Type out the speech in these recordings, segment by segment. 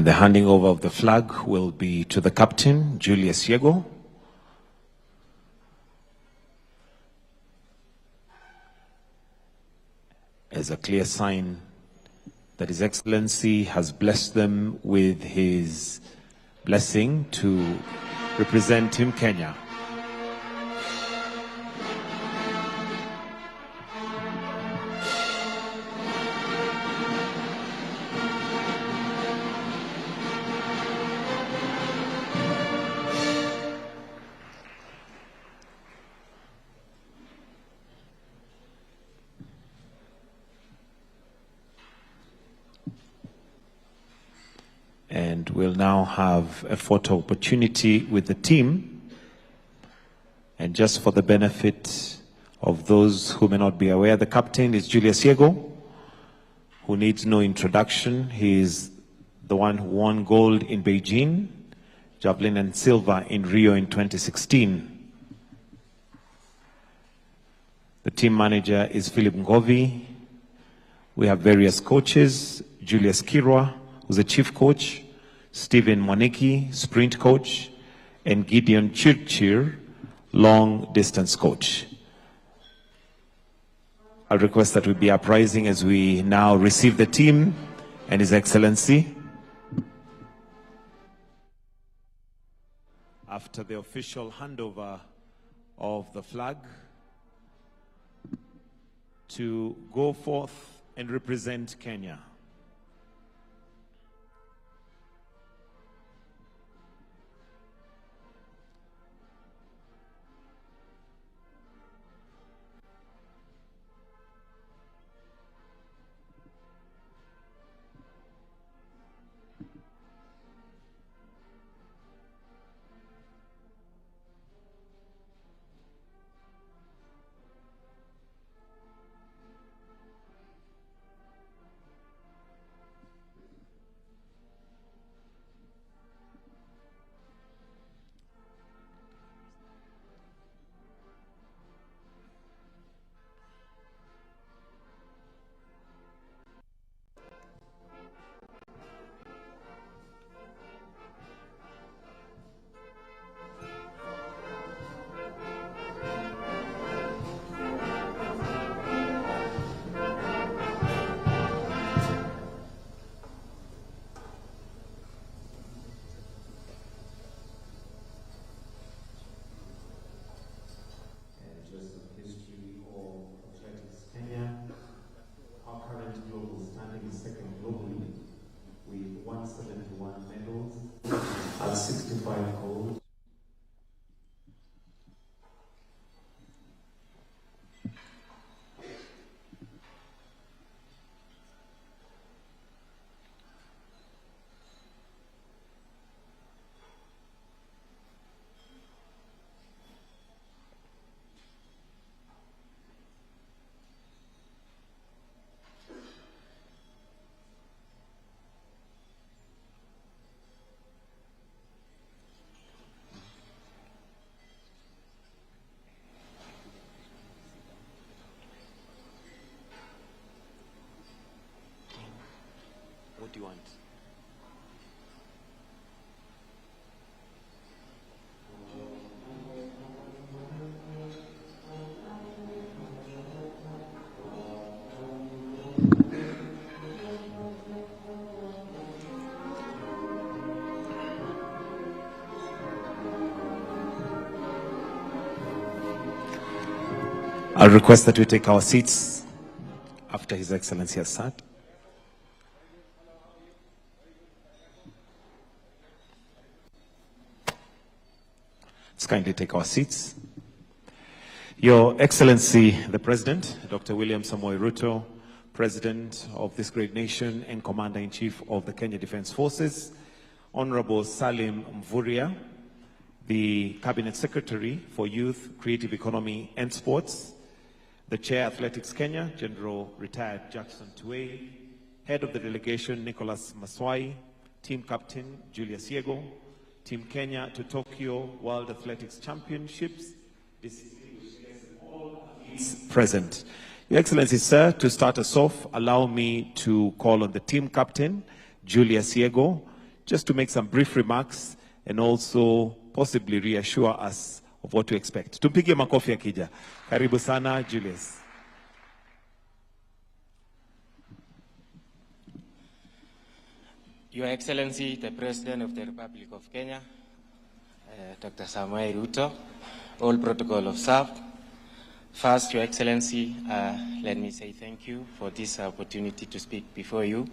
the handing over of the flag will be to the captain, Julius Yego. As a clear sign that His Excellency has blessed them with his blessing to represent Team Kenya. And we'll now have a photo opportunity with the team. And just for the benefit of those who may not be aware, the captain is Julius Yego, who needs no introduction. He is the one who won gold in Beijing, javelin and silver in Rio in 2016. The team manager is Philip Ngovi. We have various coaches, Julius Kirwa, who's the chief coach, Stephen Mwaniki, sprint coach, and Gideon Chirchir, long distance coach. I'll request that we be uprising as we now receive the team and His Excellency. After the official handover of the flag to go forth and represent Kenya. What do you want? I'll request that we take our seats after His Excellency has sat. Let's kindly take our seats. Your Excellency, the President, Dr. William Samoei Ruto, President of this great nation and Commander-in-Chief of the Kenya Defence Forces, Honorable Salim Mvurya, the Cabinet Secretary for Youth, Creative Economy and Sports, the Chair Athletics Kenya, General Retired Jackson Tuwei, Head of the Delegation Nicholas Maswai, Team Captain Julius Yego, Team Kenya to Tokyo World Athletics Championships, distinguished guests and all athletes present. Your Excellency, sir, to start us off, allow me to call on the team captain, Julius Yego, just to make some brief remarks and also possibly reassure us of what to expect. Tumpige makofi akija. Karibu sana, Julius. Your Excellency, the President of the Republic of Kenya, Dr. Samuel Ruto, all protocol observed. First, Your Excellency, let me say thank you for this opportunity to speak before you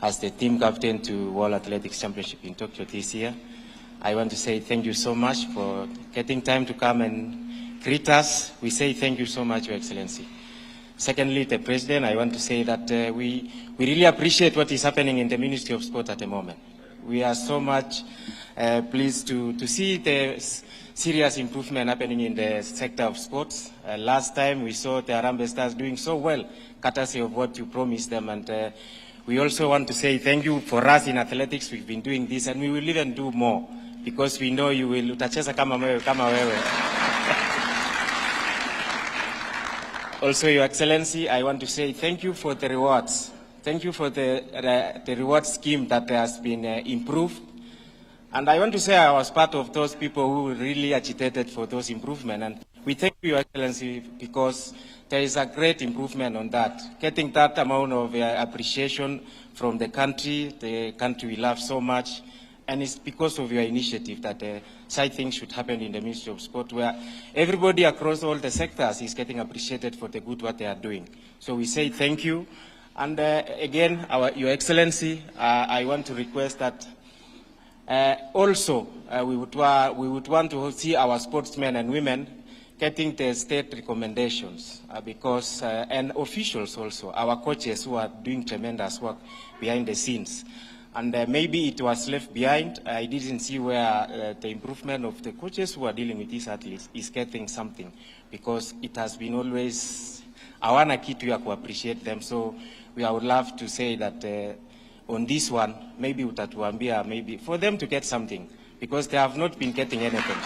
as the team captain to World Athletics Championship in Tokyo this year. I want to say thank you so much for getting time to come and greet us. We say thank you so much, Your Excellency. Secondly, the President, I want to say that we really appreciate what is happening in the Ministry of Sport at the moment. We are so much pleased to see the serious improvement happening in the sector of sports. Last time we saw the Harambee Stars doing so well, courtesy of what you promised them. And we also want to say thank you for us in athletics. We've been doing this and we will even do more because we know you will utacheza kama wewe. Also, Your Excellency, I want to say thank you for the rewards. Thank you for the reward scheme that has been improved. And I want to say I was part of those people who really agitated for those improvements. And we thank you, Your Excellency, because there is a great improvement on that. Getting that amount of appreciation from the country we love so much. And it's because of your initiative that such things should happen in the Ministry of Sport, where everybody across all the sectors is getting appreciated for the good what they are doing. So we say thank you. And again, Your Excellency, I want to request that also we would want to see our sportsmen and women getting the state recommendations because, and officials also, our coaches who are doing tremendous work behind the scenes. And maybe it was left behind. I didn't see where the improvement of the coaches who are dealing with these athletes is getting something because it has been always, hawana kitu ya appreciate them. So I would love to say that on this one, maybe utatuambia, maybe for them to get something because they have not been getting anything.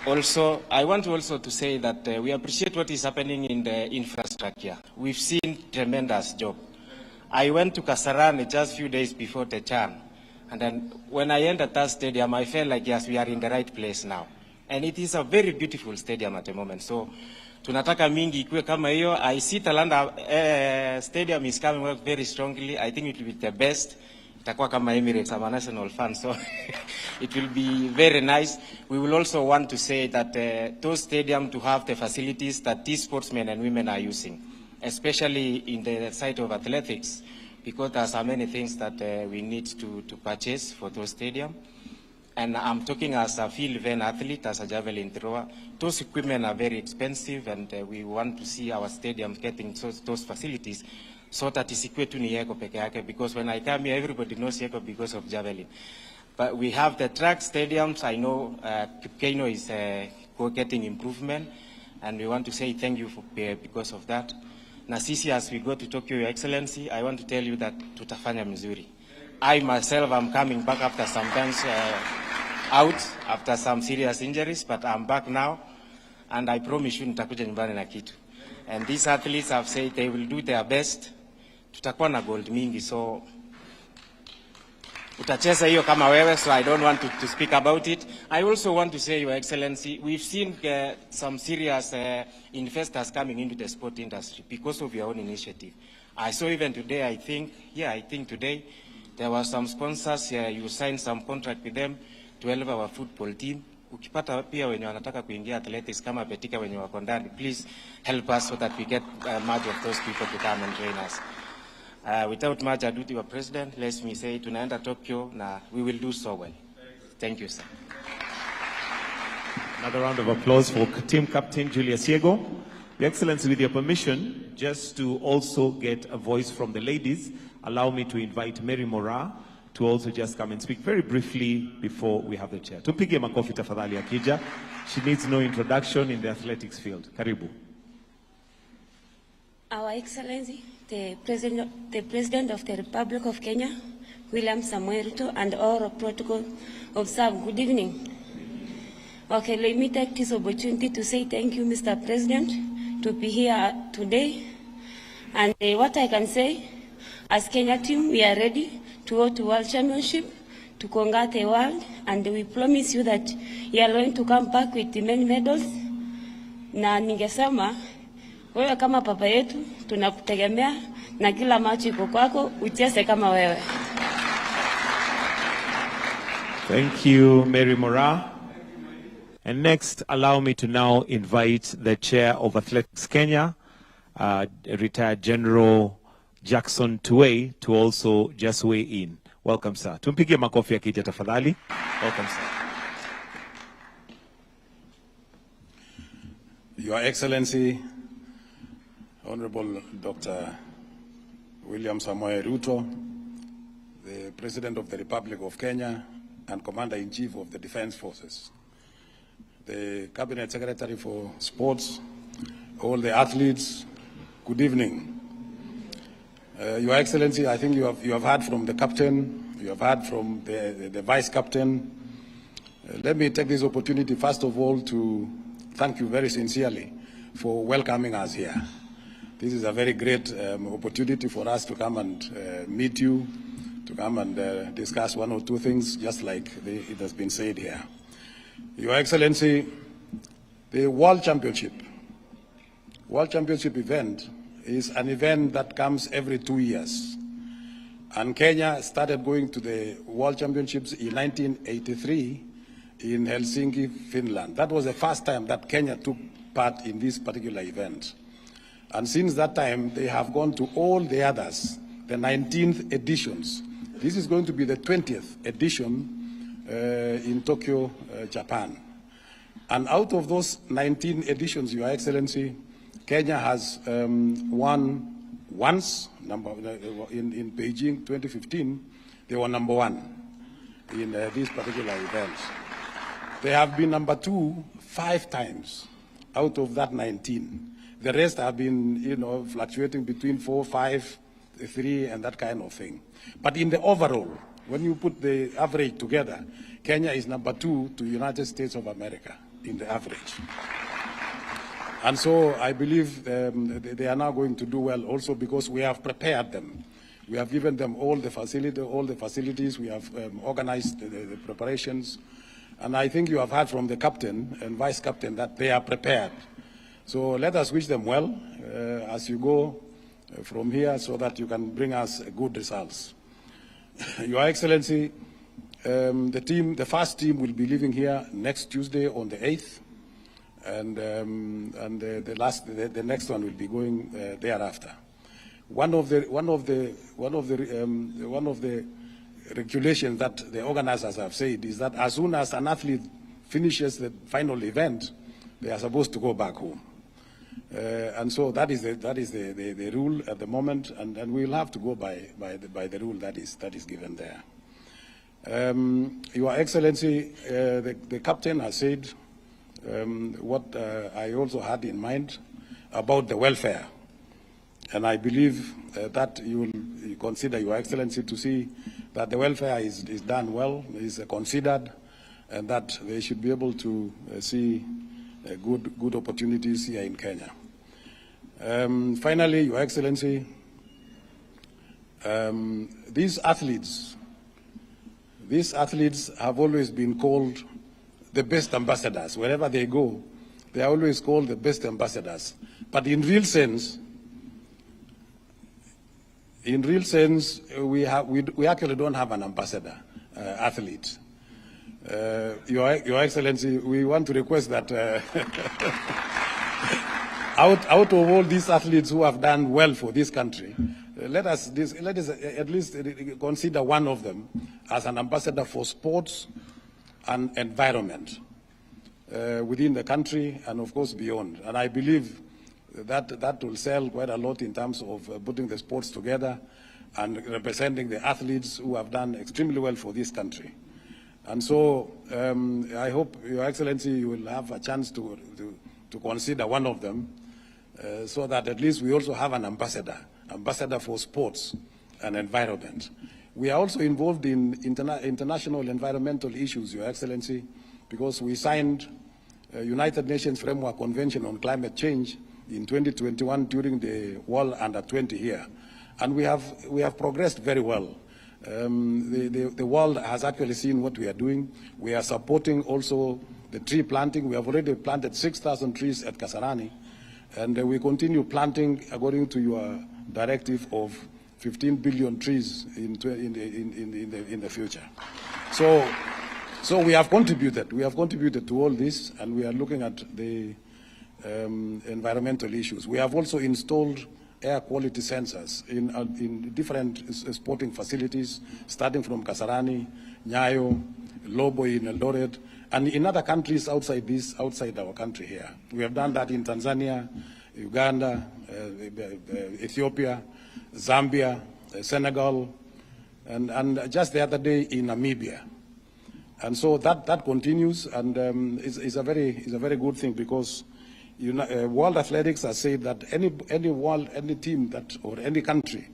Also, I want also to say that we appreciate what is happening in the infrastructure. We've seen tremendous job. I went to Kasarani just a few days before the Chan. And then when I entered that stadium, I felt like, yes, we are in the right place now. And it is a very beautiful stadium at the moment. So, tunataka mingi ikuwe kama hiyo. I see Talanda Stadium is coming up very strongly. I think it will be the best. Itakuwa kama Emirates, I'm a national fan, so it will be very nice. We will also want to say that those stadiums to have the facilities that these sportsmen and women are using, especially in the side of athletics, because there are so many things that we need to purchase for those stadiums. And I'm talking as a field event athlete, as a javelin thrower. Those equipment are very expensive, and we want to see our stadiums getting those facilities so that isikwe tu ni Yeko peke yake, because when I come here, everybody knows Yeko because of javelin. But we have the track stadiums. I know Kipkeino is getting improvement, and we want to say thank you for, because of that. Na sisi, as we go to Tokyo, Your Excellency, I want to tell you that tutafanya mzuri. I myself am coming back after some times out, after some serious injuries, but I'm back now, and I promise you nitakuja nyumbani na kitu. And these athletes have said they will do their best. Tutakuwa na gold mingi, so utacheza hiyo kama wewe, so I don't want to speak about it. I also want to say, Your Excellency, we've seen some serious investors coming into the sport industry because of your own initiative. I saw even today, I think today, there were some sponsors, you signed some contract with them to help our football team. Ukipata pia wenye wanataka kuingia athletics kama Betika wenye wako ndani, please help us so that we get much of those people to come and join us. Without much ado, Your President, let me say, tunaenda Tokyo, na we will do so well. Thank you, sir. Another round of applause for team captain Julius Yego. Your Excellency, with your permission, just to also get a voice from the ladies, allow me to invite Mary Mora to also just come and speak very briefly before we have the chair. Tumpige makofi tafadhali akija. She needs no introduction in the athletics field. Karibu. Our Excellency, the President of the Republic of Kenya, William Samuel Ruto, and all protocol observed. Good evening. Okay, let me take this opportunity to say thank you, Mr. President, to be here today. And what I can say, as Kenya team, we are ready to go to World Championship, to conquer the world, and we promise you that you are going to come back with many medals. Na ningesema wewe kama papa yetu tunakutegemea na kila macho iko kwako, ucheze kama wewe. Thank you, Mary Mora. And next, allow me to now invite the chair of Athletics Kenya, retired General Jackson Tuwei, to also just weigh in. Welcome, sir. Tumpigie makofi akija tafadhali. Welcome, sir. Your Excellency, Honorable Dr. William Samoei Ruto, the President of the Republic of Kenya and Commander-in-Chief of the Defense Forces, the Cabinet Secretary for Sports, all the athletes, good evening. Your Excellency, I think you have heard from the captain, you have heard from the vice captain. Let me take this opportunity, first of all, to thank you very sincerely for welcoming us here. This is a very great opportunity for us to come and meet you, to come and discuss one or two things, just like it has been said here. Your Excellency, the World Championship event is an event that comes every 2 years. And Kenya started going to the World Championships in 1983 in Helsinki, Finland. That was the first time that Kenya took part in this particular event. And since that time, they have gone to all the others, the 19th editions. This is going to be the 20th edition in Tokyo, Japan. And out of those 19 editions, Your Excellency, Kenya has won once, in Beijing 2015, they were number 1 in this particular event. They have been number 2 5 times out of that 19. The rest have been, fluctuating between 4, 5, 3, and that kind of thing. But in the overall, when you put the average together, Kenya is number 2 to United States of America in the average. And so I believe they are now going to do well also because we have prepared them. We have given them all the facilities. We have organized the preparations. And I think you have heard from the captain and vice captain that they are prepared. So let us wish them well as you go from here so that you can bring us good results. Your Excellency, the first team will be leaving here next Tuesday on the 8th. And the next one will be going thereafter. One of the regulations that the organizers have said is that as soon as an athlete finishes the final event, they are supposed to go back home. And so that is the rule at the moment, and we will have to go by the rule that is given there. Your Excellency, the captain has said what I also had in mind about the welfare. And I believe that you will consider, Your Excellency, to see that the welfare is done well, is considered, and that they should be able to see good opportunities here in Kenya. Finally, Your Excellency, these athletes have always been called the best ambassadors. Wherever they go, they are always called the best ambassadors. But in real sense, we actually don't have an ambassador athlete. Your Excellency, we want to request that out of all these athletes who have done well for this country, let us at least consider one of them as an ambassador for sports and environment within the country and, of course, beyond. And I believe that will sell quite a lot in terms of putting the sports together and representing the athletes who have done extremely well for this country. And so I hope, Your Excellency, you will have a chance to consider one of them so that at least we also have an ambassador for sports and environment. We are also involved in international environmental issues, Your Excellency, because we signed a United Nations Framework Convention on Climate Change in 2021 during the World Under 20 here. And we have progressed very well. The world has actually seen what we are doing. We are supporting also the tree planting. We have already planted 6,000 trees at Kasarani, and we continue planting according to your directive of 15 billion trees in the future. So we have contributed. We have contributed to all this, and we are looking at the environmental issues. We have also installed air quality sensors in different sporting facilities, starting from Kasarani, Nyayo, Lobo in Eldoret, and in other countries outside our country here. We have done that in Tanzania, Uganda, Ethiopia, Zambia, Senegal, and just the other day in Namibia. And so that continues, and is a very good thing, because World Athletics has said that any team that, or any country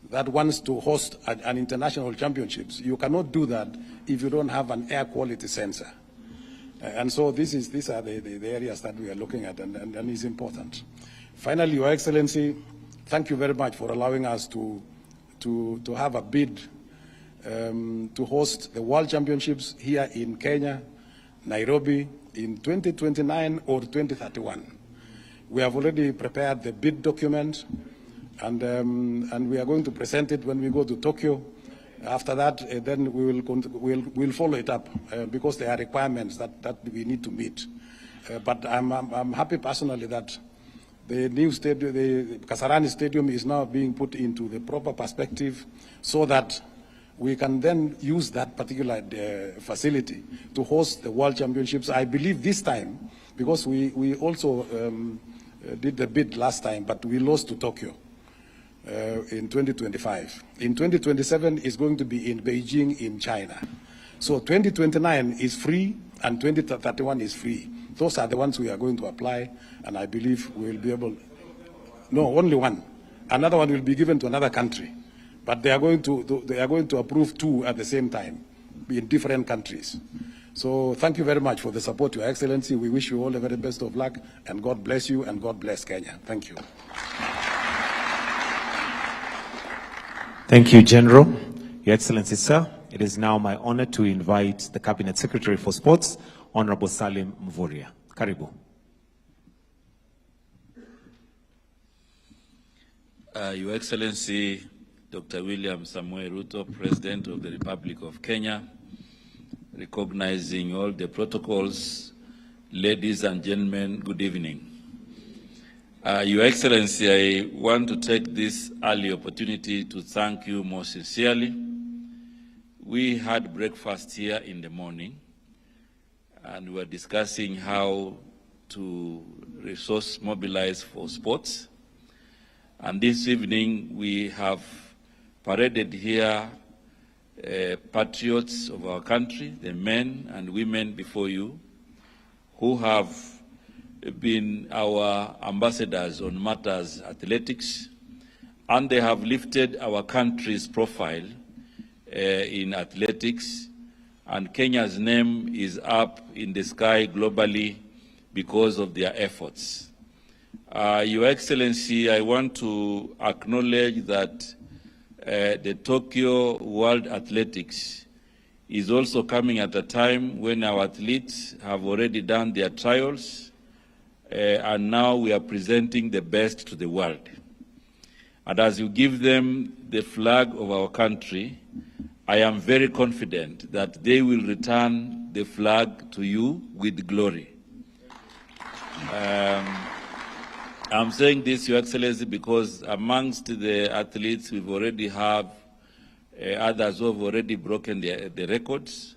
that wants to host an international championships, you cannot do that if you don't have an air quality sensor. And so these are the areas that we are looking at, and is important. Finally, Your Excellency, thank you very much for allowing us to have a bid to host the World Championships here in Kenya, Nairobi, in 2029 or 2031. We have already prepared the bid document, and we are going to present it when we go to Tokyo. After that, then we'll follow it up because there are requirements that we need to meet. But I'm happy personally that the new stadium, the Kasarani Stadium, is now being put into the proper perspective, so that we can then use that particular facility to host the World Championships. I believe this time, because we also did the bid last time, but we lost to Tokyo in 2025. In 2027 is going to be in Beijing in China. So 2029 is free and 2031 is free. Those are the ones we are going to apply, and I believe we will be able. No, only one. Another one will be given to another country. But they are going to approve two at the same time in different countries. So thank you very much for the support, Your Excellency. We wish you all the very best of luck, and God bless you, and God bless Kenya. Thank you. Thank you, General. Your Excellency, sir, it is now my honor to invite the Cabinet Secretary for Sports, Honorable Salim Mvurya. Karibu. Your Excellency, Dr. William Samoei Ruto, President of the Republic of Kenya, recognizing all the protocols, ladies and gentlemen, good evening. Your Excellency, I want to take this early opportunity to thank you most sincerely. We had breakfast here in the morning, and we were discussing how to resource mobilize for sports. And this evening, we have paraded here patriots of our country, the men and women before you, who have been our ambassadors on matters athletics, and they have lifted our country's profile in athletics, and Kenya's name is up in the sky globally because of their efforts. Your Excellency, I want to acknowledge that the Tokyo World Athletics is also coming at a time when our athletes have already done their trials, and now we are presenting the best to the world. And as you give them the flag of our country, I am very confident that they will return the flag to you with glory. I'm saying this, Your Excellency, because amongst the athletes we already have others who have already broken the records,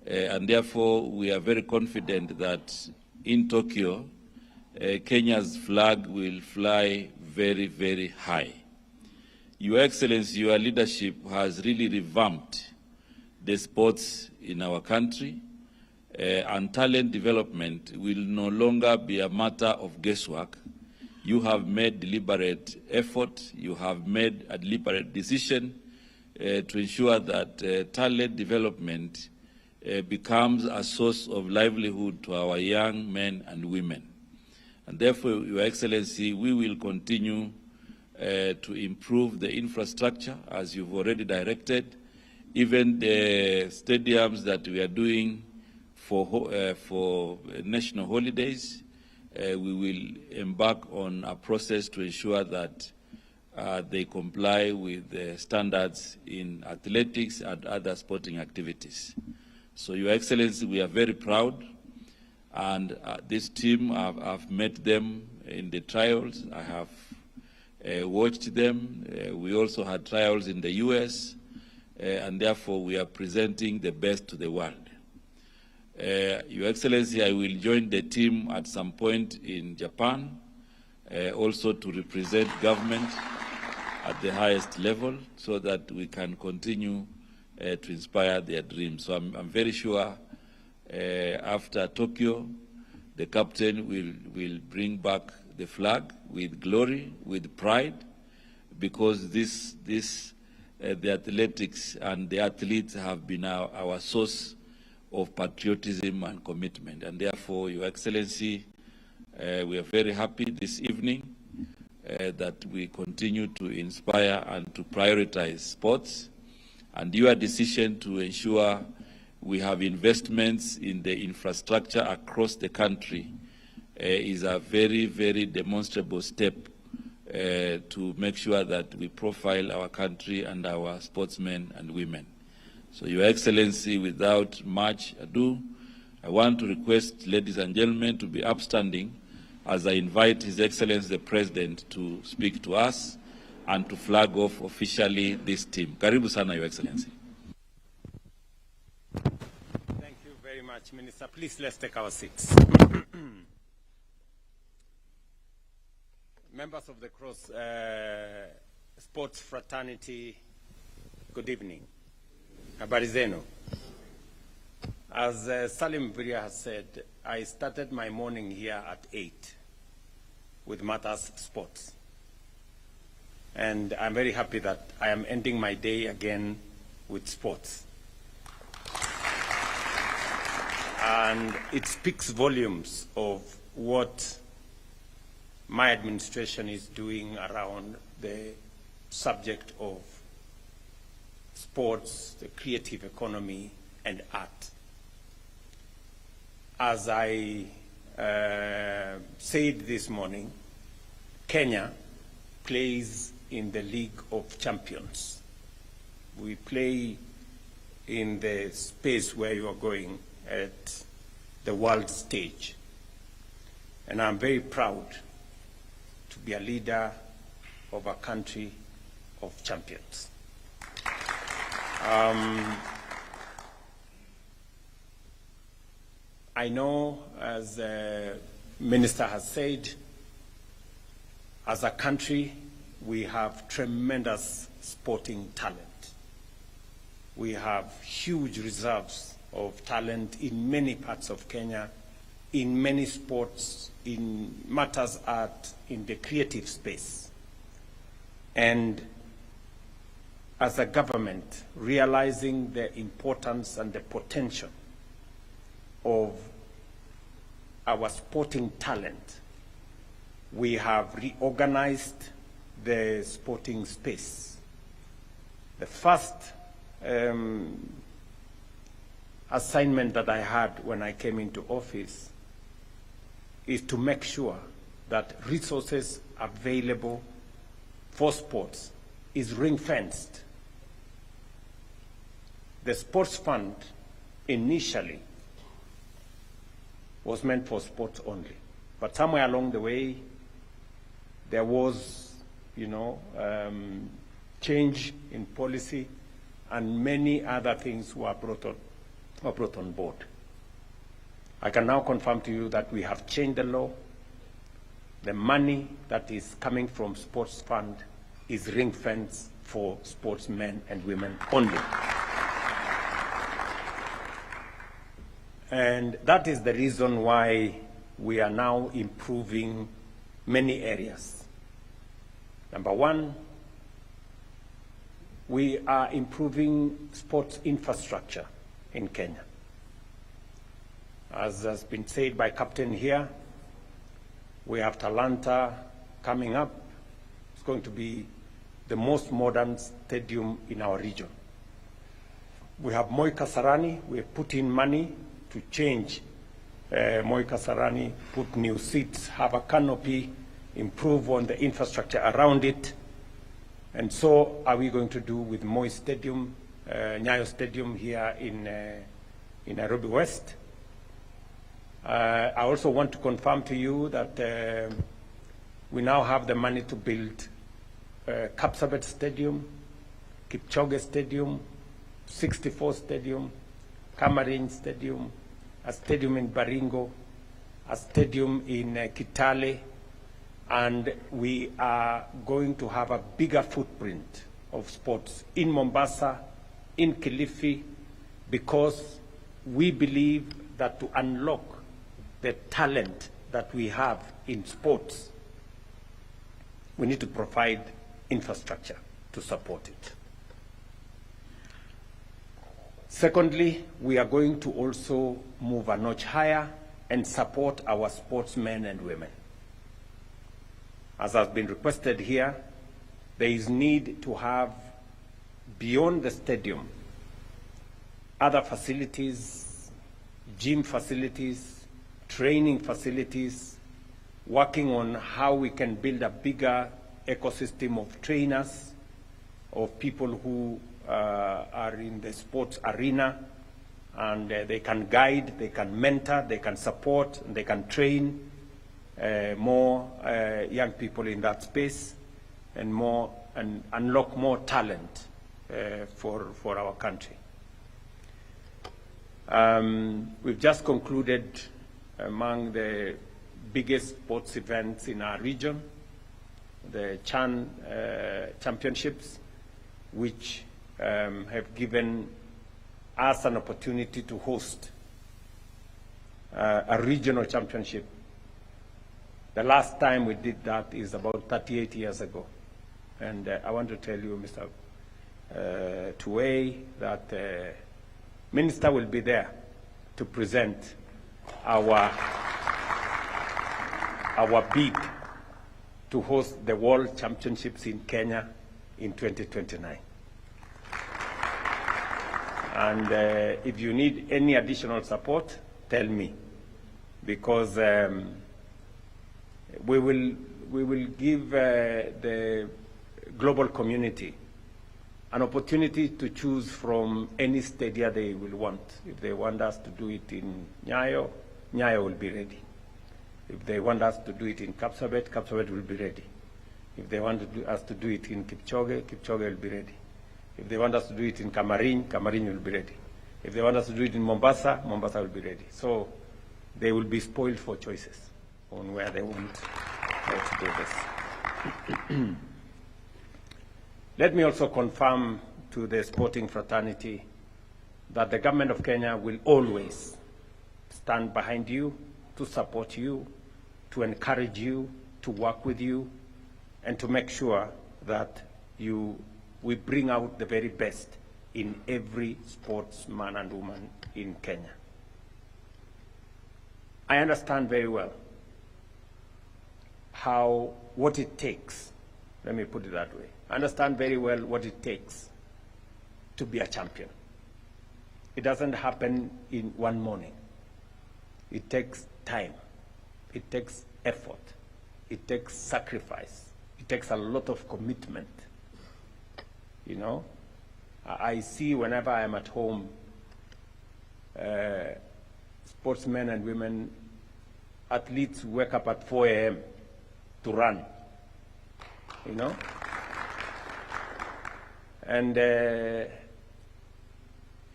and therefore we are very confident that in Tokyo, Kenya's flag will fly very, very high. Your Excellency, your leadership has really revamped the sports in our country, and talent development will no longer be a matter of guesswork. You have made deliberate effort, you have made a deliberate decision to ensure that talent development becomes a source of livelihood to our young men and women. And therefore, Your Excellency, we will continue to improve the infrastructure, as you've already directed. Even the stadiums that we are doing for national holidays, we will embark on a process to ensure that they comply with the standards in athletics and other sporting activities. So, Your Excellency, we are very proud, and this team, I've met them in the trials. I have watched them. We also had trials in the US, and therefore we are presenting the best to the world. Your Excellency, I will join the team at some point in Japan, also to represent government at the highest level, so that we can continue to inspire their dreams. So I'm very sure after Tokyo, the captain will bring back the flag with glory, with pride, because the athletics and the athletes have been our source of patriotism and commitment. And therefore, Your Excellency, we are very happy this evening that we continue to inspire and to prioritize sports. And your decision to ensure we have investments in the infrastructure across the country is a very, very demonstrable step to make sure that we profile our country and our sportsmen and women. So, Your Excellency, without much ado, I want to request, ladies and gentlemen, to be upstanding as I invite His Excellency the President to speak to us and to flag off officially this team. Karibu sana, Your Excellency. Thank you very much, Minister. Please, let's take our seats. Members of the Cross Sports Fraternity, good evening. Habari zenu. As Salim Biria has said, I started my morning here at 8 with Matters Sports. And I'm very happy that I am ending my day again with sports. And it speaks volumes of what my administration is doing around the subject of sports, the creative economy, and art. As I said this morning, Kenya plays in the League of Champions. We play in the space where you are going at the world stage. And I'm very proud to be a leader of a country of champions. I know, as the Minister has said, as a country, we have tremendous sporting talent. We have huge reserves of talent in many parts of Kenya, in many sports, in matters art, in the creative space. And as a government, realizing the importance and the potential of our sporting talent, we have reorganized the sporting space. The first assignment that I had when I came into office is to make sure that resources available for sports is ring-fenced. The sports fund initially was meant for sports only, but somewhere along the way there was, change in policy, and many other things were brought on board. I can now confirm to you that we have changed the law. The money that is coming from sports fund is ring-fenced for sportsmen and women only. And that is the reason why we are now improving many areas. Number one, we are improving sports infrastructure in Kenya. As has been said by Captain here, we have Talanta coming up. It's going to be the most modern stadium in our region. We have Moi Kasarani. We have put in money to change Moi Kasarani, put new seats, have a canopy, improve on the infrastructure around it. And so are we going to do with Moi Stadium, Nyayo Stadium here in Nairobi West. I also want to confirm to you that we now have the money to build Kapsabet Stadium, Kipchoge Stadium, 64 Stadium, Kamarin Stadium, a stadium in Baringo, a stadium in Kitale, and we are going to have a bigger footprint of sports in Mombasa, in Kilifi, because we believe that to unlock the talent that we have in sports, we need to provide infrastructure to support it. Secondly, we are going to also move a notch higher and support our sportsmen and women. As has been requested here, there is need to have, beyond the stadium, other facilities, gym facilities, training facilities, working on how we can build a bigger ecosystem of trainers, of people who are in the sports arena, and they can guide, they can mentor, they can support, and they can train more young people in that space, and unlock more talent for our country. We've just concluded among the biggest sports events in our region, the Chan Championships, which have given us an opportunity to host a regional championship. The last time we did that is about 38 years ago. And I want to tell you, Mr. Tuwei, that Minister will be there to present our bid to host the World Championships in Kenya in 2029. And if you need any additional support, tell me, because we will give the global community an opportunity to choose from any stadium they will want. If they want us to do it in Nyayo, Nyayo will be ready. If they want us to do it in Kapsabet, Kapsabet will be ready. If they want us to do it in Kipchoge, Kipchoge will be ready. If they want us to do it in Kamarin, Kamarin will be ready. If they want us to do it in Mombasa, Mombasa will be ready. So they will be spoiled for choices on where they want to do this. Let me also confirm to the sporting fraternity that the government of Kenya will always stand behind you, to support you, to encourage you, to work with you, and to make sure that we bring out the very best in every sportsman and woman in Kenya. I understand very well what it takes. Let me put it that way. I understand very well what it takes to be a champion. It doesn't happen in one morning. It takes time. It takes effort. It takes sacrifice. It takes a lot of commitment. You know, I see whenever I'm at home, sportsmen and women, athletes wake up at 4 a.m. to run, you know. And,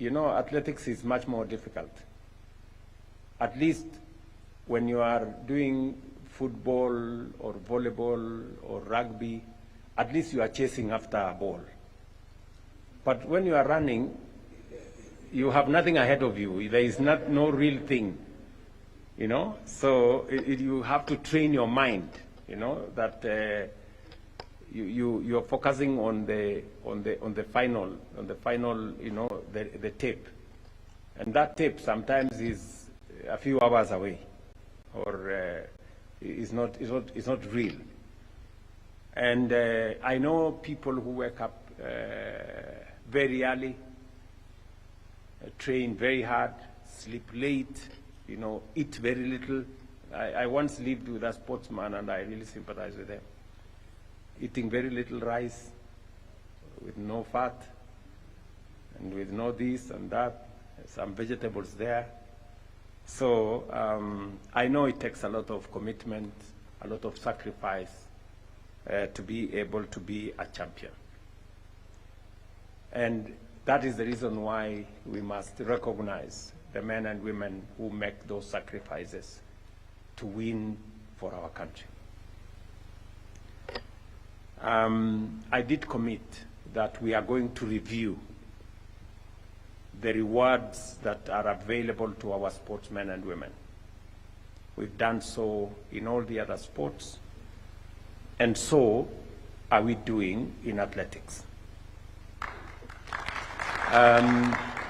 you know, athletics is much more difficult. At least when you are doing football or volleyball or rugby, at least you are chasing after a ball. But when you are running, you have nothing ahead of you. There is no real thing, you know. So you have to train your mind, you know, that you are focusing on the final, you know, the tape, and that tape sometimes is a few hours away, or is not real. And I know people who wake up very early, train very hard, sleep late, you know, eat very little. I once lived with a sportsman and I really sympathize with him. Eating very little rice, with no fat, and with no this and that, some vegetables there. So I know it takes a lot of commitment, a lot of sacrifice to be able to be a champion. And that is the reason why we must recognize the men and women who make those sacrifices to win for our country. I did commit that we are going to review the rewards that are available to our sportsmen and women. We've done so in all the other sports, and so are we doing in athletics.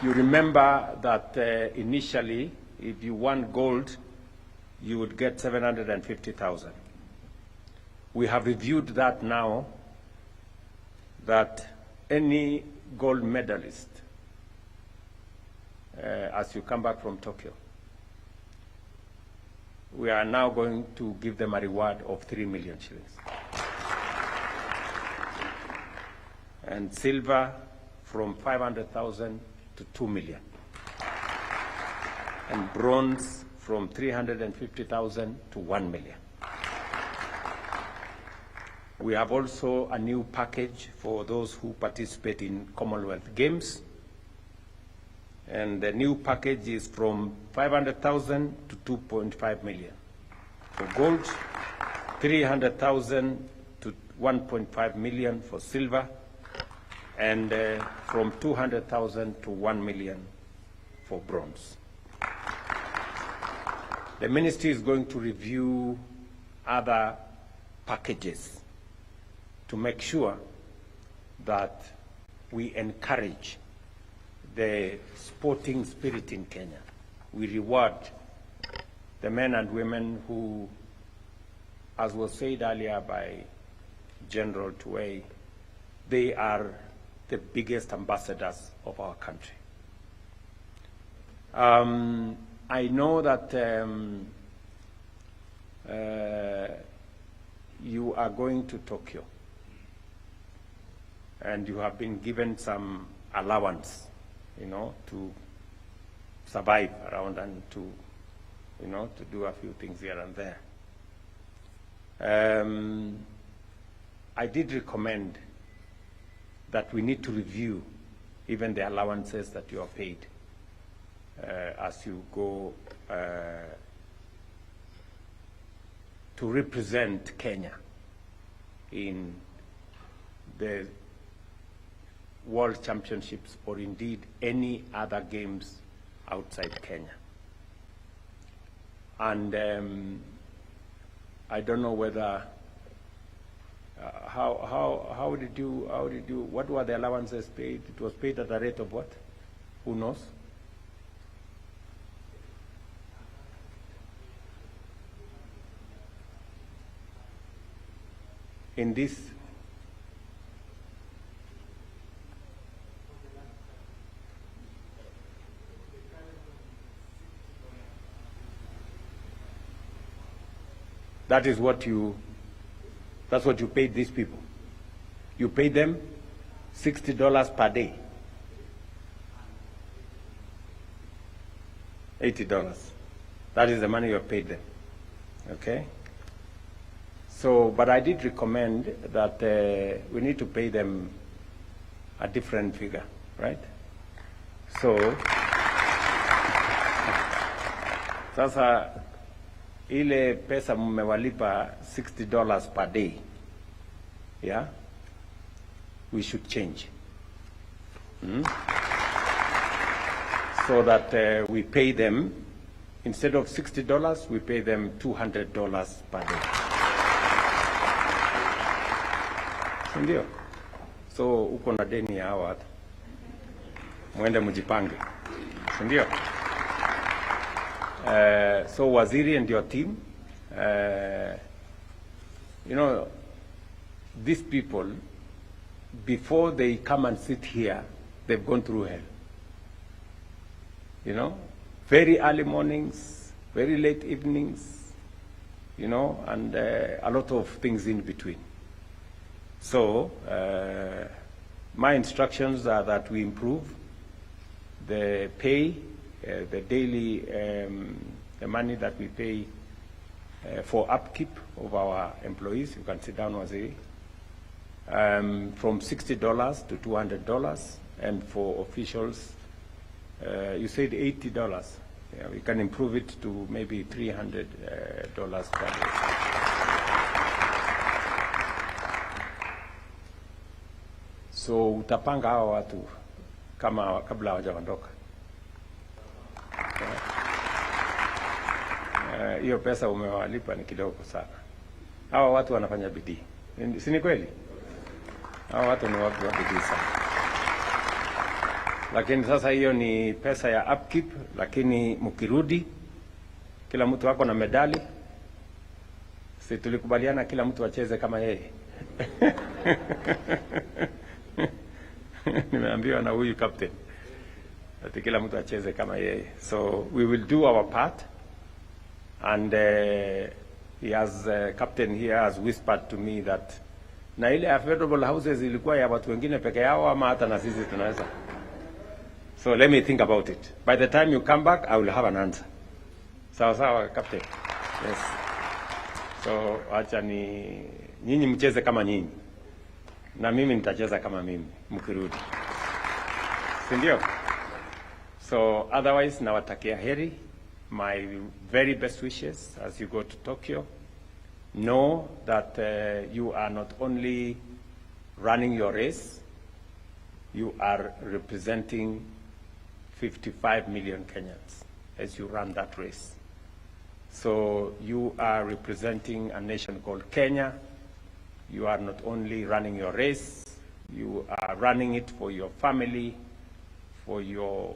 You remember that initially, if you won gold, you would get 750,000. We have reviewed that now, that any gold medalist, as you come back from Tokyo, we are now going to give them a reward of 3 million shillings. And silver from 500,000 to 2 million. And bronze from 350,000 to 1 million. We have also a new package for those who participate in Commonwealth Games. And the new package is from 500,000 to 2.5 million. For gold, 300,000 to 1.5 million for silver, and from 200,000 to 1 million for bronze. The ministry is going to review other packages to make sure that we encourage the sporting spirit in Kenya. We reward the men and women who, as was said earlier by General Tuwei, they are the biggest ambassadors of our country. I know that you are going to Tokyo and you have been given some allowance, you know, to survive around and to, you know, to do a few things here and there. I did recommend that we need to review even the allowances that you are paid as you go to represent Kenya in the World Championships or indeed any other games outside Kenya. And I don't know whether how did you what were the allowances paid? It was paid at a rate of what? Who knows? In this that's what you paid these people. You paid them $60 per day. $80. That is the money you have paid them. Okay? So, but I did recommend that we need to pay them a different figure, right? So, sasa ile pesa mmewalipa $60 per day, yeah, we should change. So that we pay them, instead of $60, we pay them $200 per day. Sindio? So uko na deni ya hawa watu, mwende mjipange. Sindio? So Waziri and your team, you know, these people, before they come and sit here, they've gone through hell. You know, very early mornings, very late evenings, you know, and a lot of things in between. So my instructions are that we improve the pay, the daily, the money that we pay for upkeep of our employees. You can sit down, Waziri. From $60 to $200, and for officials, you said $80. Yeah, we can improve it to maybe $300 per day. So utapanga hawa watu kama kabla hawajaondoka. Hiyo pesa umewalipa ni kidogo sana. Hawa watu wanafanya bidii. Si ni kweli? Hawa watu ni watu wa bidii sana. Lakini sasa hiyo ni pesa ya upkeep, lakini mkirudi kila mtu wako na medali. Si tulikubaliana kila mtu acheze kama yeye. Nimeambiwa na huyu captain ati kila mtu acheze kama yeye. So we will do our part, and he has captain here has whispered to me that na ile affordable houses ilikuwa ya watu wengine peke yao ama hata na sisi tunaweza. So let me think about it. By the time you come back, I will have an answer. Sawa sawa, captain. Yes. So acha ni nyinyi mcheze kama nyinyi, na mimi nitacheza kama mimi mkirudi, si ndio? So otherwise, nawatakia heri. My very best wishes as you go to Tokyo. Know that you are not only running your race, you are representing 55 million Kenyans as you run that race. So you are representing a nation called Kenya. You are not only running your race, you are running it for your family, for your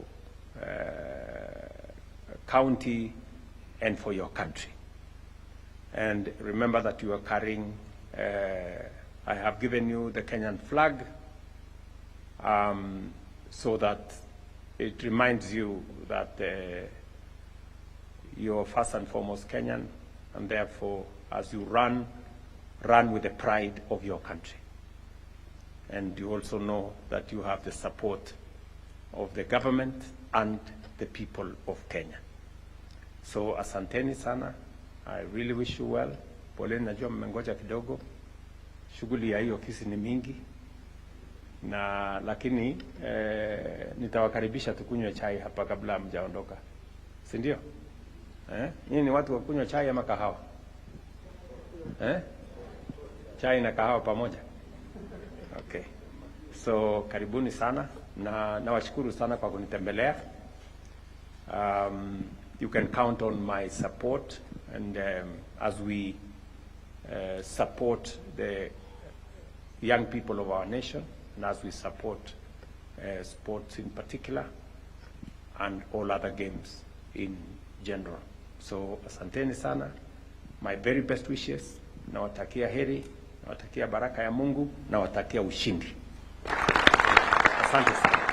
county, and for your country. And remember that you are carrying, I have given you the Kenyan flag, so that it reminds you that you're first and foremost Kenyan, and therefore, as you run with the pride of your country. And you also know that you have the support of the government and the people of Kenya. So asanteni sana. I really wish you well. Poleni, najua mmengoja kidogo. Shughuli ya hiyo ofisi ni mingi. Na lakini nitawakaribisha tukunywe chai hapa kabla mjaondoka. Si ndio? Nyinyi ni watu wa kunywa chai ama kahawa? Chai na kahawa pamoja. Okay. So karibuni sana, na nawashukuru sana kwa kunitembelea. You can count on my support, and as we support the young people of our nation, and as we support sports in particular, and all other games in general. So asanteni sana. My very best wishes. Nawatakia heri, nawatakia baraka ya Mungu, nawatakia ushindi. Asante sana.